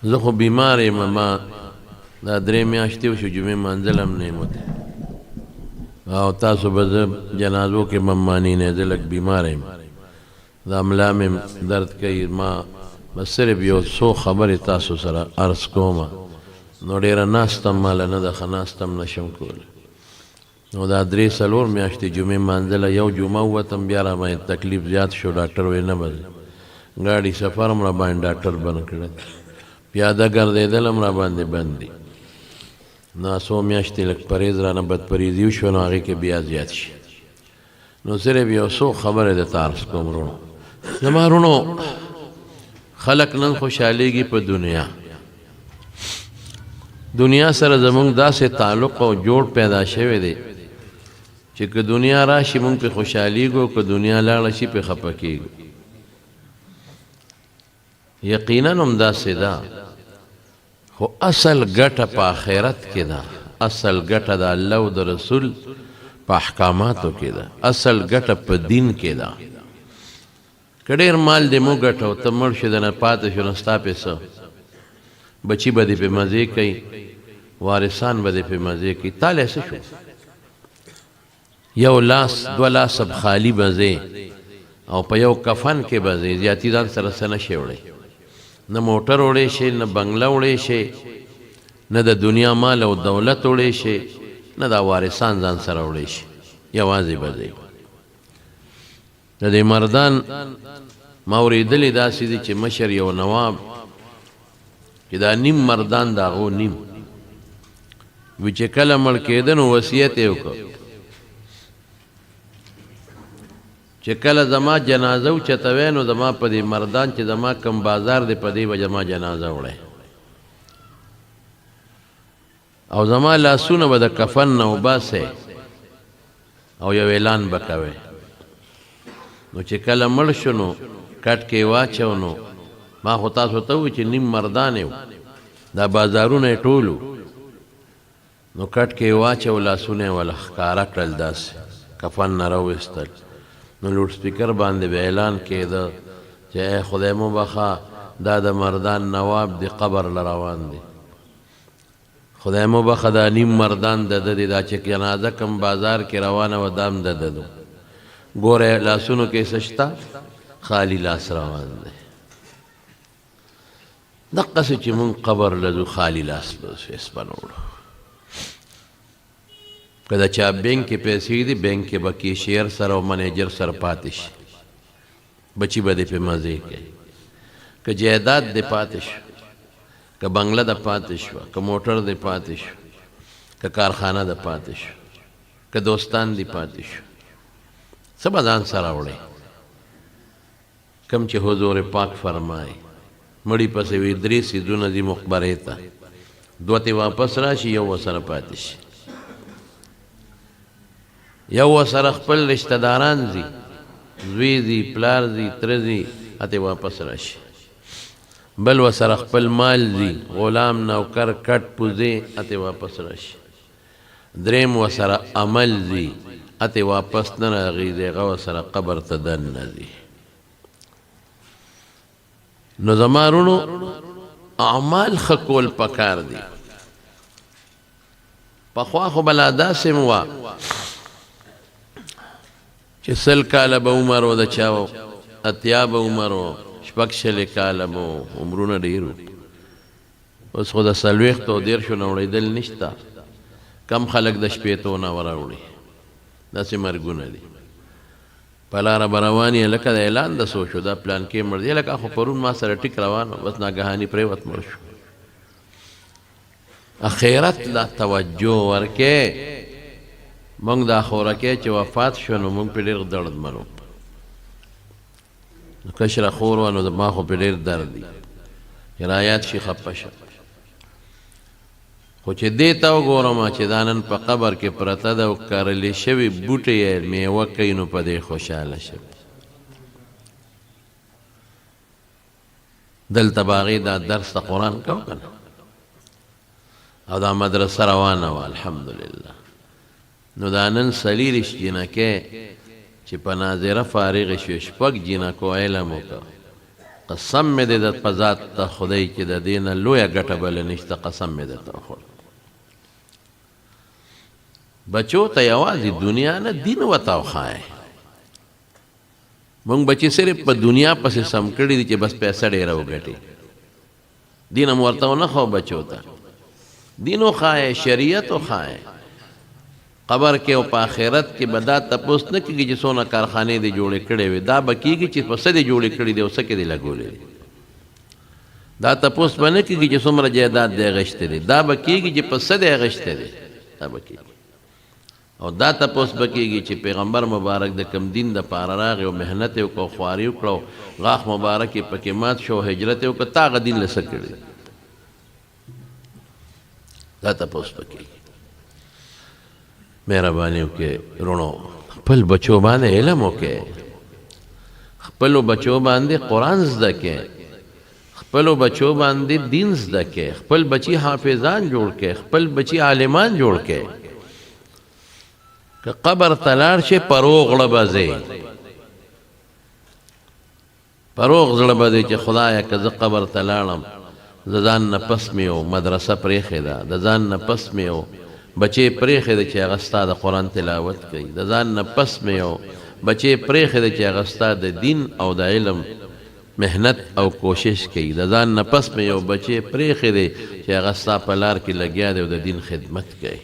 زه خو بیمار یم، ما دا 3 میاشتې وشو جمعې منزل هم نه یم وتی او تاسو به زه جنازو کې ممانی نه، زه لږ بیمار یم، دا ملا مې درد کوي. ما بس صرف یو څو خبرې تاسو سره عرض کوم، نو ډېره ناستم ماله نه ده، ښه ناستم نشم کولی. نو دا 3-4 میاشتې جمعې منزله یو جمعه ووتم، بیا را باندې تکلیف زیات شو، ډاکټر وی نه به ګاډي سفر هم را باندې ډاکټر بند کړی، پیاده ګرځېدل هم را باندې بند دي. نو څو میاشتې لږ پرهیز رانه بدپرهیزي وشوه، نو هغې کې بیا زیات شي. نو صرف یو څو خبرې درته عرض کوم وروڼو. زما وروڼو خلک نن خوشحالېږي په دنیا سره زمونږ داسې تعلق او جوړ پیدا شوی دی چې که دنیا راشي مونږ پې خوشحالېږو، که دنیا لاړه شي پې خفه کېږو. یقینا هم داسې ده، خو اصل ګټه په آخرت کې ده، اصل ګټه د الله او د رسول په احکاماتو کې ده، اصل ګټه په دین کې ده. که ډېر مال دې مو ګټو ته مړ شو، د نه پاتې شو، نو ستا پې څه بچي به دې پې مزې کوي، وارثان به دې پې مزې کوي، تاله څه شو؟ یو لاس 2 لاس اب خالی به ځې او په یو کفن کې به ځې، زیاتي ځان سره څه نه شې وړی، نه موټر وړی شي، نه بنګله وړی شي، نه د دنیا مال او دولت وړی شي، نه دا وارثان ځان سره وړی شي، یوازې به ځې. د دې مردان ما اورېدلې داسې دي چې مشر یو نواب چې دا نیم مردان د هغو نیم وي چې کله مړ کېده نو وصیت یې وکړ چې کله زما جنازه اوچتوی نو زما په دې مردان چې زما کم بازار دی په دې به زما جنازه وړی، او زما لاسونه به د کفن نه وباسئ او یو اعلان به کوئ. نو چې کله مړ شو نو کټ کې واچو، نو ما خو تاسو ته ووایي چې نیم مردان یو، دا بازارونه یې ټولو، نو کټ کې واچو، لاسونه یې وله ښکاره کړل، داسې کفن نه راویستل. نو لوډ سپیکر باندې به اعلان کېده چې ای خدای مو بخښه، دا د مردان نواب دی قبر له روان دی، خدای مو بخښه دا نیم مردان د ده دی، دا چې جنازه کم بازار کې روانه وه دا هم د ده ده، ګوره لاسونو کې څه شته، خالی لاس روان دی. دقسې چې مونږ قبر له ځو خالی لاس به هېڅ به نه وړو. که د چا بینک کې پیسې دي، بینک کې به کیشیر سره او منیجر سره پاتې شي، بچي به دې پې مزې کوي. که جایداد دې پاتې شو، که بنګله د پاتې شوه، که موټر دې پاتې شو، که کارخانه د پاتې شو، که دوستان دې پاتې شو، څه به ځان سره وړئ؟ کم چې حضور پاک فرمایي مړي پسې وي 3 څیزونه دي مقبرې ته، 2 تې واپس راشي، یو ورسره پاتې شي. یو ورسره خپل رشته داران ځي، زوی ځي، پلار ځي، تره ځي، هتې واپس راشي. بل ورسره خپل مال ځي، غلام، نوکر، کټ پوزې، هتې واپس راشي. 3 ورسره عمل ځي، هتې واپس نه راغی، د هغه ورسره قبر ته دننه ځي. نو زما وروڼو اعمال ښه کول پکار دي. پخوا خو بلا داسې م وه چې 100 کاله به عمر و د چا و، 80 به عمر و، 6 کاله به و، عمرونه ډېر و. اوس خو د 40 او 30 نه وړېدل نشته، کم خلک د 80 نه وراوړي، داسې مرګونه دي. په لاره به روان یې لکه د اعلان د څو شو، دا پلان کې مړ دی، لکه خو پرون ما سره ټیک روان و، بس ناګهاني پرېوت مړ شو. اخرت لا توجه ورکې. مونږ دا خورکې چې وفات شو نو مونږ پې ډېر دردمن وو، نو کشره خور وه نو ما خو پې ډېر درد دي، رایات شي خفه شه. خو چې دې ته وګورم چې دا نن په قبر کې پرته ده او کرلې شوي بوټی یې میوه کوي، نو په دې خوشحاله شم. دلته به هغې دا درس د قرآن کو که نه، او دا مدرسه روانه وه الحمدلله. نو دا نن 40 جینکې چې په ناظره فارغ شوې، 6 جینکو علم وکړه، قسم مې دې د په ذات ته خدای چې د دې نه لویه ګټه بله نشته قسم مې درته وخوړ بچو ته یوازې دنیا نه دین ورته وښایه مونږ بچي صرف په دنیا پسې سم کړي دي چې بس پیسه ډېره وګټي دین هم ورته ونه ښو بچو ته دین وښایه شریعت وښایه قبر کې او په آخرت کې به دا تپوس نه کېږي چې څونه کارخانې دې جوړې کړې وې دا به کېږي چې په څه دې جوړې کړي دي او څه کې دې لګولې دي دا تپوس به نه کېږي چې څومره جایداد دې اخیستی دی دا به کېږي چې په څه دې اخیستی دی دا به کېږي او دا تپوس به کېږي چې پیغمبر مبارک د کم دین دپاره راغی او محنت یې وکړه او خواري وکړه غاښ مبارک یې پکې مات شو او هجرت یې وکړه تا هغه دین له څه کړي دا تپوس به کېږي مهرباني وکړئ رونو خپل بچو باندې علم وکړئ خپلو بچو باندې قرآن زده کړئ خپلو بچو باندې دین زده کړئ خپل بچي حافظان جوړ کړئ خپل بچي عالمان جوړ کړئ که قبر ته لاړ شي پروغ زړه به ځې پروغ زړه به ځې چې خدایه که زه قبر ته لاړم د ځان نه پس مې یو مدرسه پرېښې ده د ځان نه پس مې یو بچې پرېښې ده چې هغه ستا د قرآن تلاوت کوي د ځان نه پس مې یو بچې پرېښې ده چې هغه ستا د دین او د علم محنت او کوشش کوي د ځان نه پس مې یو بچې پرېښې دی چې هغه ستا په لار کې لګیا دی او د دین خدمت کوي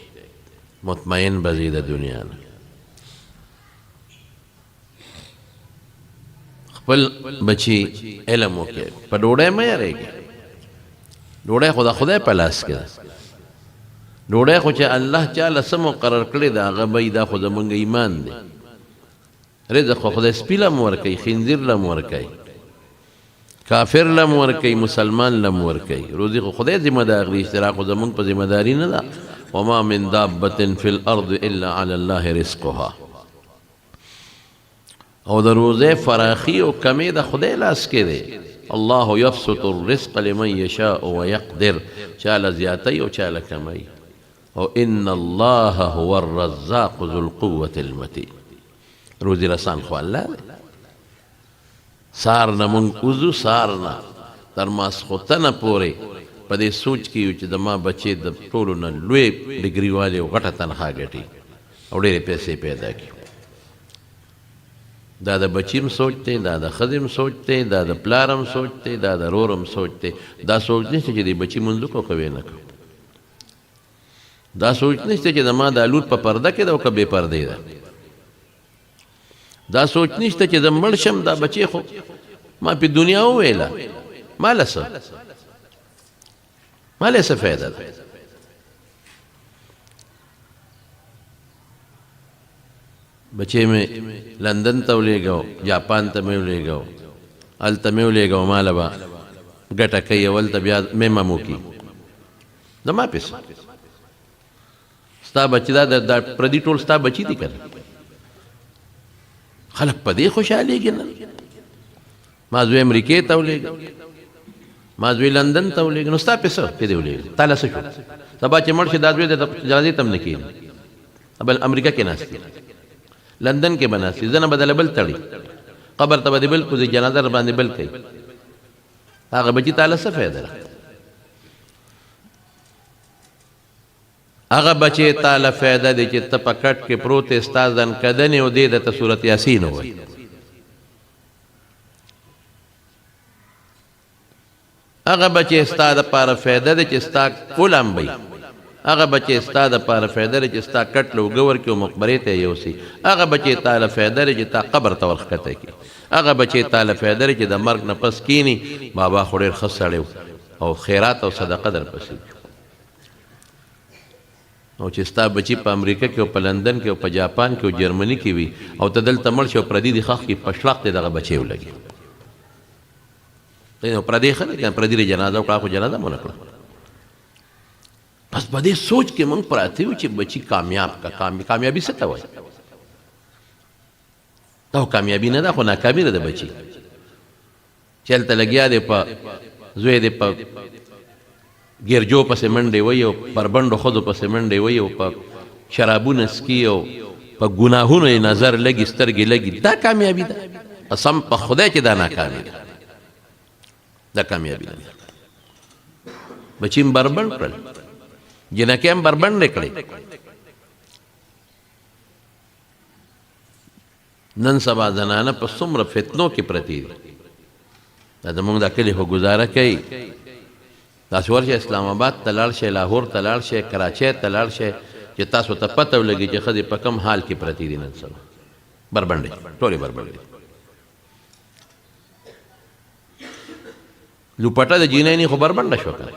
مطمئن به ځي د دنیا نه خپل بچي علم وکړي په ډوډۍ مه یارېږي ډوډۍ خو د خدای په لاس کې ده ډوډۍ خو چې الله چاله څه مقرر کړې ده هغه به دا خو زمونږ ایمان دی رزق خو خدای سپي له م ورکوي خنزیر له م ورکوي کافر له م ورکوي مسلمان له م ورکوي روزي خو خدای ذمه دار دی اشتراک خو زمونږ په ذمه داري نه ده وما من دابة في الأرض إلا على الله رزقها او د روزه فراخي او کمی د خدای لاس کې دی الله يبسط الرزق لمن يشاء ويقدر چاله زیاتی او چاله کمی او ان الله هو الرزاق ذو القوة المتين روزي رسان خو الله دی سار نه مونږ وځو سار نه تر ماسخوتنه پورې په دې سوچ کې یو چې د ما بچې د ټولو نه لوی ډګري والي او غټه تنخوا ګټي او ډېرې پیسې پیدا کړي دا د بچیم سوچ دی دا د ښځې سوچ دی دا د پلار هم سوچ دی دا د رور هم سوچ دی دا سوچ نشته چې د بچي منځ کو کوې نه کوو دا سوچ نشته چې د ما دا لور په پرده کې ده او که بې پردې ده دا سوچ نشته چې زه مړ شم دا بچې خو ما په دنیا وویله ماله څه ماله څه فایده ده بچې مې لندن ته ولېږو جاپان ته مې ولېږو هلته مې ولېږو ماله به ګټه کوي او هلته بیا میمم وکړي زما پیسه ستا بچي دا پردي ټول ستا بچي دي که نه خلک په دې خوشحالېږي نه ما زوی امریکې ته ولېږه ما زوی لندن ته ولېږه نو ستا پیسه پې دې ولېږه تا له څه شو سبا چې مړ شي دا زوی د جنازې ته هم نه کښېني بل امریکا کې ناست دي لندن کې به ناست دي زه نه به دله بل تړي قبر ته به دې بل کوزي جنازه را باندې بل کوي هغه بچي تا له څه فایده ده هغه بچې تا له فایده دی چې ته په کټ کې پروت یې ستا ځنکدنې او دې درته صورت یاسین ووایي هغه بچې ستا دپاره فایده دی چې ستا کولم بی هغه بچې ستا دپاره فایده دی چې ستا کټ له اوږه ورکړي او مقبرې ته یې یوسي هغه بچې تا له فایده دی چې تا قبر ته ورښکته کړي هغه بچې تا له فایده دی چې د مرګ نه پس کښېني بابا خو ډېر ښه سړی او خیرات او صدقه درپسې او چې ستا بچي په امریکا کې او په لندن کې او په جاپان کې او جرمني کې وي او ته دلته مړ شي او پردي دي خښ کې په شلاق دې دغه بچی ولګي نو پردی ښه دی که پردي د جنازه وکړه خو جنازه مو نه کړه بس په دې سوچ کې موږ پراته یو چې بچي کامیاب کا کامیابي څه ته وایي دا کامیابي نه ده خو ناکامي ده د بچي چې هلته لګیا دی په زوی دی په ګرجو پسې منډې وایي او بربنډو ښځو پسې منډې وایي او په شرابونه څکي او په ګناهونو یې نظر لګي سترګې لګي دا کامیابي ده قسم په خدای چې دا ناکامي ده دا کامیابی نه بچیم بربند کړل جنکې هم بربند کړي نن سبا زنانه په څومره فتنو کې پرتی دي دا زمونږ دا کلي خو ګزاره کوي تاسو ورشئ اسلام آباد ته لاړ شئ لاهور ته لاړ شئ کراچۍ ته لاړ شئ چې تاسو ته پته ولګي چې ښځې په کم حال کې پرتی دي نن سبا بربنډې ټولې بربنډې لوپټه د جینۍ خو بربنډه شوه که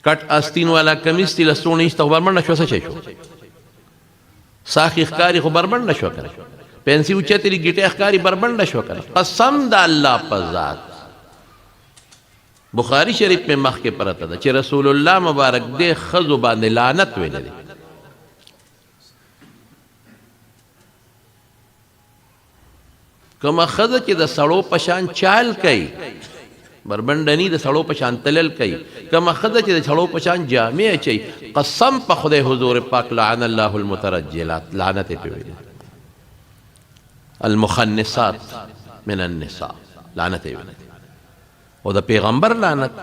کټ آستین والا کمیس تی لستوڼې ایسته خو بربنډه شوه څه شی شو ساخې ښکاري خو بربنډه شوه که پنسي اوچتې ګیټې ښکاري بربنډه شوه که قسم د الله په ذات بخاری شریف میں مخکې پرته ده چې رسول الله مبارک دې ښځو باندې لعنت ویلی دی کومه ښځه چې د سړو په شان چال کوي بربنډني د سړو په شان تلل کوي کومه ښځه چې د سړو په شان جامې اچوي قسم په خدای حضور پاک لعن الله المترجلات لعنت یې پې ویلی المخنثات من النساء لعنت یې ویلی او د پیغمبر لعنت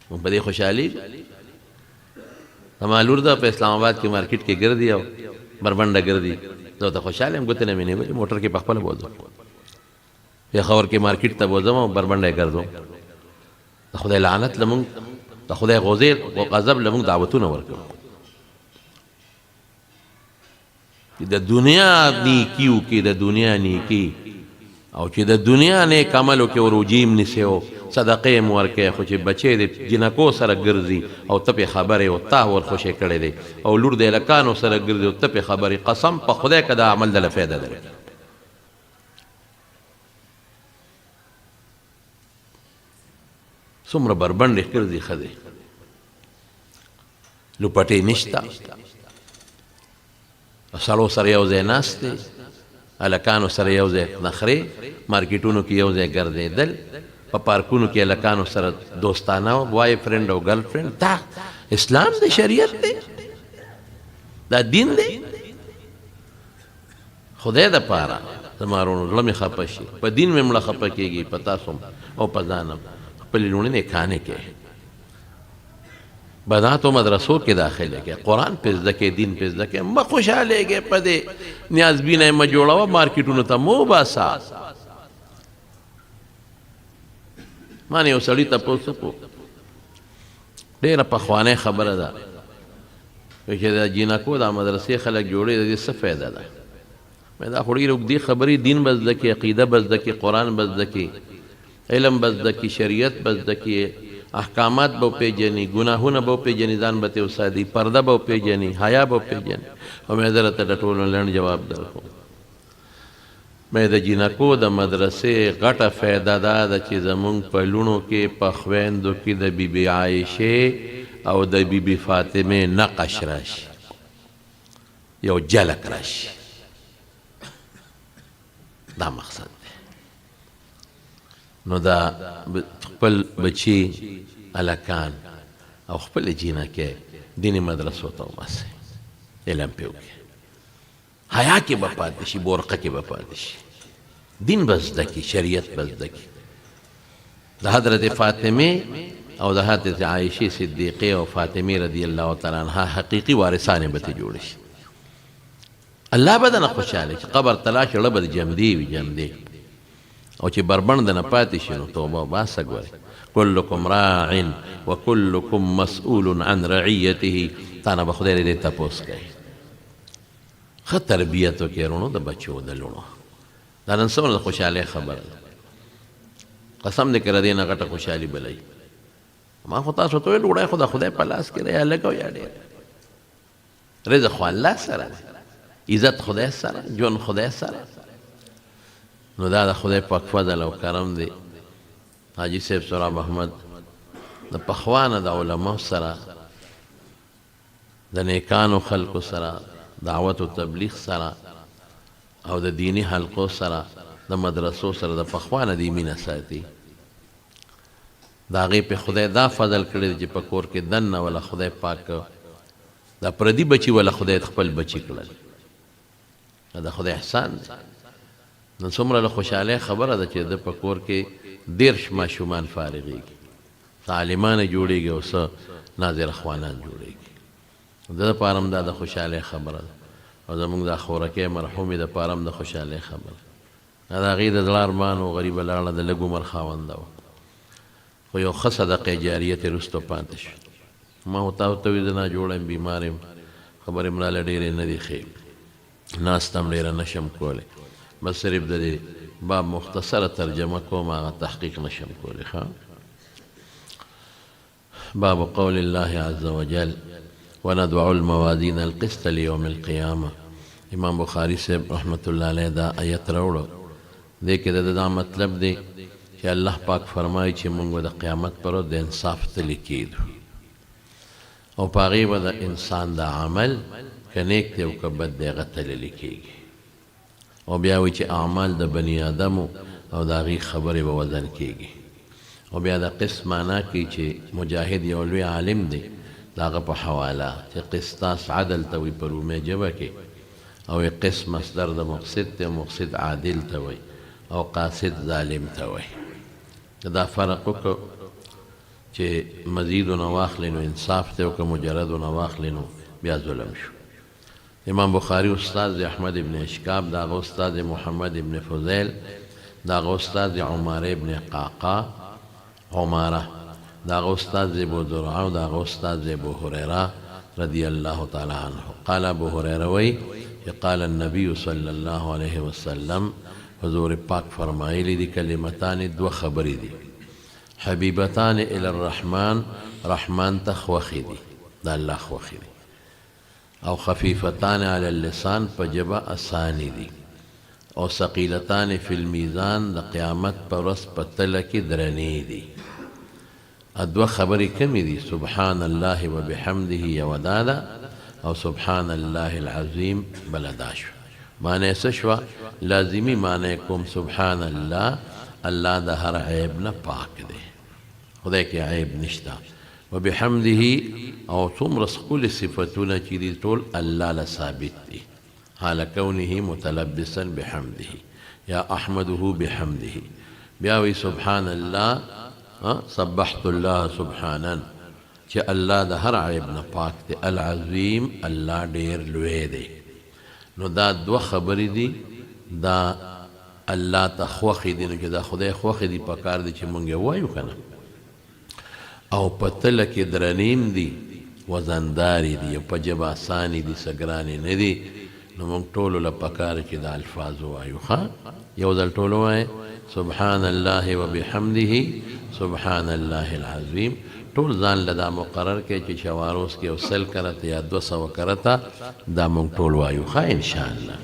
مونږ په دې خوشحالي زما لور ده په اسلام آباد کې مارکیټ کې ګرځي او بربنډه ګرځي زه ورته خوشحاله یم ګوتې نه مې نیولې موټر کې په خپله بوځم پېښور کې مارکیټ ته بوځم او بربنډه یې ګرځم د خدای لعنت لمونږ د خدای غوزیر او غضب لمونږ دعوتونه ورکوو چې د دنیا نیکي وکړي د دنیا نیکي او چې د دنیا نیک عمل وکړي او روجې م نیسې او صدقې م ورکوي خو چې بچی د جنکو سره ګرځي او ته پې خبرې او تا ورخوشی کړی دی او لور د هلکانو سره ګرځي او ته پې خبرې قسم په خدای که دا عمل دله فایده درکړي څومره بربنډې ګرځي ښځې لوپټې نشته سړو سره یو ځای ناست دی هلکانو سره یو ځای نخرې مارکیټونو کې یو ځای ګرځېدل په پارکونو کې هلکانو سره دوستانه بوای فرینډ او ګرل فرینډ دا اسلام دی شریعت دی دا دین دی خدای دپاره زما وروڼو زړه مې خفه شي په دین مې مړه خفه کېږي په تاسو او په ځانم خپلې لوڼې نکاحانې کې بناتو مدرسو کې داخله کې قرآن پې زده کې دین پې زده کې مه خوشحالېږئ په دې نیازبینه یې مه جوړوه مارکیټونو ته مه وباسه ما نه یو سړي تپوس وکړو ډېره پخوانۍ خبره ده چې د جینکو دا مدرسې خلک جوړې د دې څه فایده ده مې دا خو ډېرې اوږدې خبرې دین به زده کړي عقیده به زده کړي قرآن به زده کړي علم به زده کړي شریعت به زده کړي احکامات به وپېژني ګناهونه به وپېژني ځان به ترې وساتي پرده به وپېژني حیا به وپېژني او مې درته د ټولو لنډ جواب درکړو مې د جینکو د مدرسې غټه فایده دا ده چې زمونږ په لوڼو کې په خویندو کې د بیبي عایشې او د بیبي فاطمې نقش راشي یو جلک راشي دا مقصد دی نو دا خپل بچي هلکان او خپل جینکې دیني مدرسو ته وباسئ علم پې وکړي حیا کې به پاتې شي بورقه کې به پاتې شي دین به زده کړي شریعت به زده کړي د حضرت فاطمې او د حضرت عایشې صدیقې او فاطمې رضی الله تعالی عنها حقیقي وارثانې به ترې جوړې شي الله به دنه خوشحاله چې قبر تلاش زړه به د جمدې وي جمدې او چې بربند نه پاتې شي نو توبه وباسه ګورې کلکم راع وکلکم مسؤول عن رعیته تا نه به خدای دې تپوس کوي ښه تربیت وکړئ وروڼو د بچو د لوڼو دا نن څومره د خوشحالۍ خبره ده قسم دې که د دې نه غټه خوشحالي بلئ ما خو تاسو ته ویل وړی خو د خدای په لاس کې دی یا لږ او یا ډېر رزق خو الله سره دی عزت خدای سره ژوند خدای سره نو دا د خدای پاک فضل او کرم دی حاجي صاحب سراب احمد د پخوانه د علماو سره د نیکانو خلکو سره دعوت و تبلیغ سره او د دینی حلقو سره د مدرسو سره د پخوانه دی مینه ساتي د هغې پې خدای دا فضل کړی دی چې په کور کې دننه وله خدای پاک دا پردي بچي وله خدای خپل بچي کړل دا خدای احسان دی نو څومره له خوشحالۍ خبره ده چې د په کور کې 10 ماشومان فارغېږي، عالمان جوړېږي او څه ناظر اخوانان جوړېږي. د دپاره هم دا د خوشحالۍ خبره ده او زمونږ دا خورکۍ مرحومې دپاره هم د خوشحالۍ خبره. د هغې د زړه ارمان و غریبه لاړه د لږ عمر خاونده وه، خو یو ښه صدقې جاریه ترې وروسته پاتې شوه. ما ورته ورته وویل زه ناجوړه یم، بیمار یم، خبرې مې راله ډېرې نه دي ښې، ناسته هم ډېره نه شم کولی، بس صرف د دې باب مختصره ترجمه کوم، هغه تحقیق نه شم کولی. باب قول الله عز وجل وندع الموازین القسط لیوم القیامه. امام بخاری صاحب رحمت الله علیه دا آیت راوړو، دې کې د دا مطلب دی چې الله پاک فرمایي چې موږ د قیامت پر ورځ د انصاف تلي کېږو او په هغې به د انسان د عمل که نیک دی او که بد دی هغه تللی کېږي، او بیا وایي چې اعمال د بني آدمو او د هغې خبرې به وزن کېږي. او بیا د قسط معنا کوي چې مجاهد یو لوی عالم دی د هغه په حواله چې قسطاس عدل ته وایي په رومي ژبه کې، او قسط مصدر د مقصد دی، مقصد عادل ته وایي او قاصد ظالم ته وایي. دا فرق وکړو چې مزید نه واخلې نو انصاف دی او که مجرد نه واخلې نو بیا ظلم شو. امام بخاری استاد احمد ابن اشکاب، د هغه استاد محمد ابن فضیل، د هغه استاد عماره ابن قعقاع عماره، د هغه استاد ابو زرعه او د هغه استاد ابو هریره رضی الله تعالی عنه. قال ابو هریره وایي قال النبي صلی الله علیه وسلم، حضور پاک فرمایلی دی کلمتان دو خبری دی، حبیبتان الی الرحمن، رحمان ته خوښې دي، د الله خوښې دي، او خفیفتان علی اللسان، په ژبه اسانې دي، او ثقیلتان فی المیزان، د قیامت په ورځ په تله کې درنې دي. دوه خبرې کمې دي، سبحان الله وبحمده یوه دا ده، او سبحان الله العظیم بله دا شوه. معنی څه شوه؟ لازمي معنی کوم سبحان الله، الله د هر عیب نه پاک دی، خدای کې عیب نشته. وبحمده او څومره ښکلي صفتونه چې دي ټول الله له ثابت دي، حال کونه متلبسا بحمده یا احمده بحمده. بیا وی سبحان الله، سبحت الله سبحانا، چې الله د هر عیب نه پاک دی، العظیم الله ډیر لوی دی. نو دا دوه خبرې دي، دا الله ته خوښې دي، نو چې دا خدای خوښې دي پکار دی چې مونږ یې ووایو که نه. او په تله کې درنیم دي، وزندارې دي، او په ژبه اسانې دي، څه ګرانې نه دي. نو مونږ ټولو له پکار چې دا الفاظ ووایو. یو ځل ټول ووایه سبحان الله وبحمده سبحان الله العظیم. ټول ځان له دا مقرر کې چې شواروس کې یو 100 کرته یا 200 کرته دا مونږ ټول وایو ان شاء الله.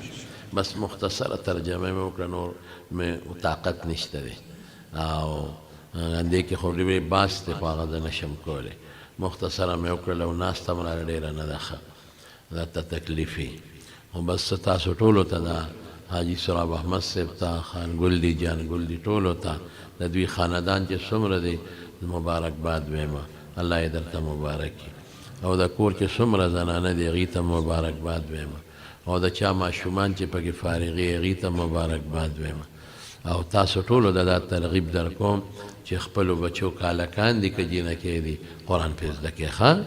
بس مختصره ترجمه مې وکړه، نور مې طاقت نشته دی، او دې کې خو ډېرې باس دی خو هغه زه نشم کولی. مختصره مې وکړله او ناسته مې راله ډېره نه ده ښه، دا ته تکلیفي. او بس تاسو ټولو ته دا حاجي سراب احمد صاحب ته، خان ګل دي، جان ګل دي، ټولو ته د دوی خاندان چې څومره دی مبارکباد ویمه، الله یې درته مبارک کړي. او د کور چې څومره زنانه دي هغې ته مبارکباد ویمه، او د چا ماشومان چې پکې فارغې هغې ته مبارکباد ویمه. او تاسو ټولو ته دا ترغیب در کوم چې خپلو بچو کالکان دي که جینکې دي قرآن پرې زده کړئ،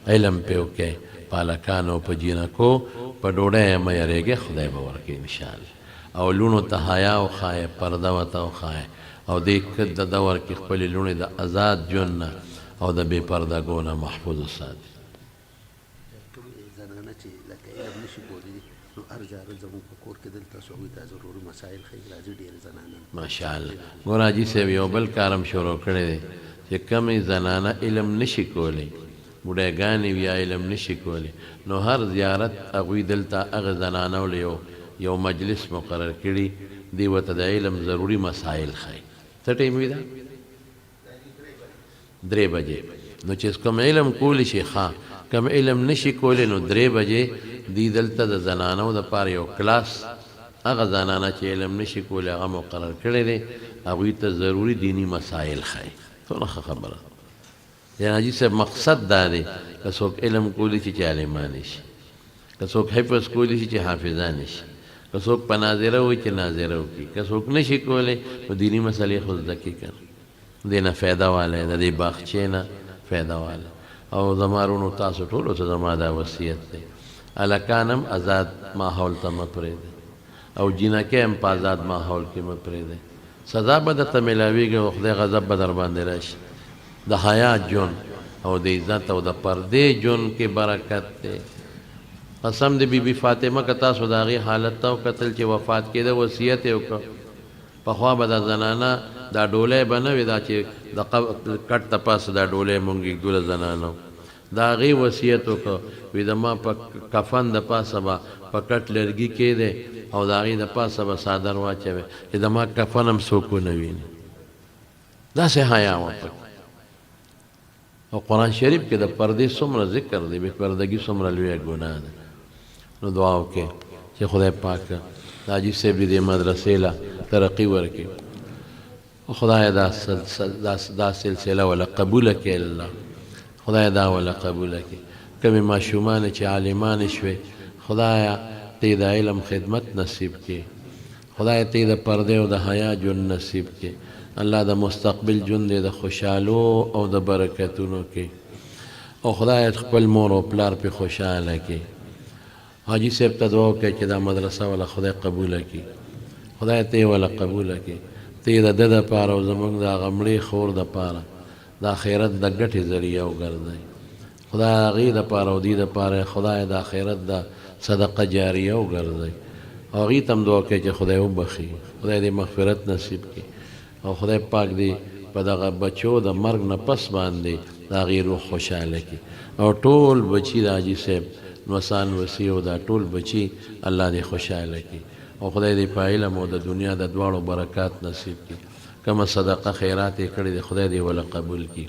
علم پرې وکړئ، په هلکانو په جینکو په ډوډۍ مه یېرېږئ، خدای به ورکړي انشاءالله. او لوڼو ته حیا وښایئ، پرده ورته وښایئ، او دې د دور کې خپلې لوڼې د آزاد ژوند نه او د بې پردګو نه محفوظ وساتي. زنانه چې لکه علم نشي کولی نو ارجه زموږ په کور کې دلته هغوی ته ضروري مسایل ښیي، راځي ډېرې زنانه. ماشاءالله. ګوره حاجي صاحب یو بل کارم شروع کړی دی چې کمې زنانه علم نشي کولی، بوډاګانې وي یا علم نشي کولی، نو هر زیارت هغوی دلته هغه زنانو له یو مجلس مقرر کړي، دی ورته د علم ضروري مسایل ښیي. څه ټایم وي دا؟ 3 بجې. نو چې کوم علم کولی شي کم علم نشي کولی نو 3 بجې دی دلته د زنانو دپاره یو کلاس، هغه زنانه چې علم نشي کولی هغه مقرر کړی دی، هغوی ته ضروري دیني مسایل ښیي. څومره ښه خبره. یا حاجي صاحب مقصد دا دی که څوک علم کولی شي چې عالمان شي، که څوک حفظ کولی شي چې حافظان شي، که څوک په ناظره وي چې ناظره وکړي، که څوک نشي کولی نو دیني مسلې خو زده کړي که نه، دې نه فایده والی د دې باغچې نه فایده والی. او زما وروڼو تاسو ټولو ته زما دا وصیت دی، هلکان هم آزاد ماحول ته مه پرېږدئ او جینکۍ هم په آزاد ماحول کې مه پرېږدئ. سزا به درته میلاویږي او خدای غضب به در باندې راشي. د حیا ژوند او د عزت او د پردې ژوند کې برکت دی. قسم د بی بی فاطمه که تاسو د هغې حالت ته وکتل چې وفات کېده، وصیت یې وکړ. پخوا به دا زنانه دا ډولۍ به نه وي، دا چې د کټ ته پاسه دا ډولۍ مونږ ږدو د زنانو، د هغې وصیت وکړ. وي د ما په کفن د پاسه به په کټ لرګي کېدی او د هغې د پاسه به څادر واچوي چې د ما کفن هم څوک ونه ویني. داسې حیا وه پکې. او قرآن شریف کې د پردې څومره ذکر دی، بې پردګي څومره لویه ګناه ده. نو دعا وکړئ چې خدای پاک د حاجي صاحب دې مدرسې له ترقي ورکړي. خدای دا سلسله ولا قبوله کړي الله، خدای دا ولا قبوله کړي. کمې ماشومان چې عالمان شوي، خدایا ته د علم خدمت نصیب کړي، خدای ته د پردې او د حیا ژوند نصیب کړي. الله د مستقبل ژوند د خوشحالو او د برکتونو کې، او خدای خپل مور او پلار پې خوشحاله کړي. حاجي صاحب ته دعا وکړئ چې دا مدرسه ولا خدای قبوله کړي، خدای ته یې ولا قبوله کړي. ته یې د ده دپاره او زموږ د هغه مړې خور دپاره د آخرت د ګټې ذریعه وګرځئ. خدای هغې دپاره او دې دپاره خدای د آخرت د صدقه جاریه وګرځئ. او هغې ته هم دعا کوئ چې خدای وبخي، خدای دې مغفرت نصیب کړي. او خدای پاک دې په دغه بچو د مرګ نه پس باندې د هغې روح خوشحاله کړي. او ټول بچي د حاجي صاحب نوسان وسي او دا ټول بچي الله دې خوشحاله کړي. او خدای دې په علم او د دنیا د دواړو برکات نصیب کړي. کومه صدقه خیرات یې کړې دی خدای دې وله قبول کړي.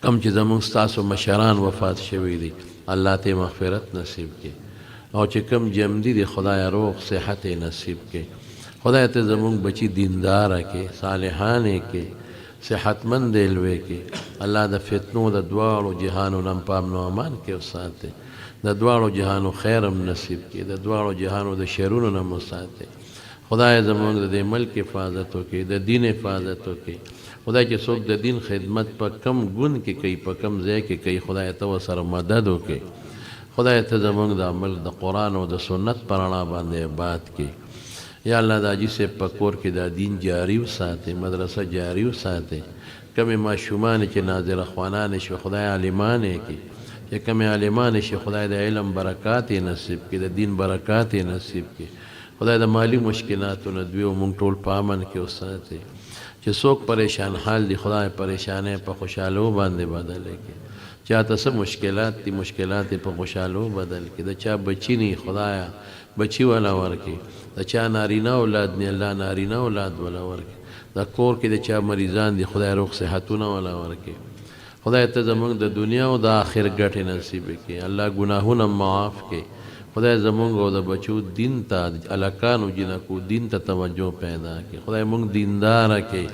کم چې زموږ ستاسو مشران وفات شوي دي الله ته مغفرت نصیب کړي. او چې کم جمدي دي خدای روغ صحت یې نصیب کړي. خدای ته زموږ بچي دینداره کې، صالحانې کې، صحتمند یې لوی کې. الله د فتنو د دواړو جهانو نه په امن و امان کې وساتي، د دواړو جهانو خیر هم نصیب کړي، د دواړو جهانو د شرونو نه مو ساتي. خدای زموږ د دې ملک حفاظت وکړي، د دین حفاظت وکړي. خدای چې څوک د دین خدمت په کم ګون کې کوي، په کم ځای کې کوي، خدای ته ورسره مدد وکړي. خدای ته زموږ د عمل د قرآن او د سنت په رڼا باندې آباد کړي. یا الله د حاجي صاحب په کور کې دا دین جاري وساتي، مدرسه جاري وساتي. کمې ماشومان چې ناظره خوانانې شوي خدای عالمان یې کړي، چې کمې عالمان شي خدای د علم برکات یې نصیب کړي، د دین برکات یې نصیب کړي. خدای د مالی مشکلاتو نه دوی او مونږ ټول په امن کې وساتي. چې څوک پریشان حال دي خدای پریشانۍ په خوشحالو باندې بدل کړي. چاته څه مشکلات دي مشکلات په خوشحالو بدل کړي. د چا بچی نه خدایا بچی ولا ورکړي، د چا نارینه اولاد نه الله نارینه اولاد ولا ورکړي. د کور کې د چا مریضان دي خدای روغ صحتونه ولا ورکړي. خدای ته زموږ د دنیا او د آخر ګټې نصیب کړي. الله ګناهونه معاف کړي. خدای زموږ او د بچو دین ته الکانو جنکو دین ته توجه پیدا کړي. خدای موږ دینداره کړي،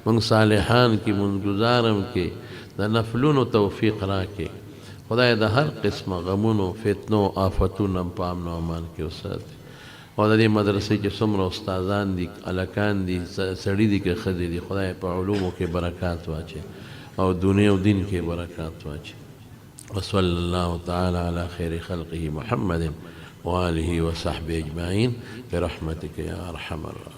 موږ صالحان کړي، موږ گزارم کړي، د نفلونو توفیق راکړي. خدای د هر قسمه غمونو فتنو آفتونو په امن و امان کې وساتي. او د دې مدرسې چې څومره استادان دي، الکان دي، سړي دي که ښځې دي، خدای په علومو کې برکات واچي او دنیا او دین کې برکات واچي. وصلی الله تعالی علی خیر خلقه محمد وآله وصحبه اجمعین برحمتک یا ارحم الراحمین.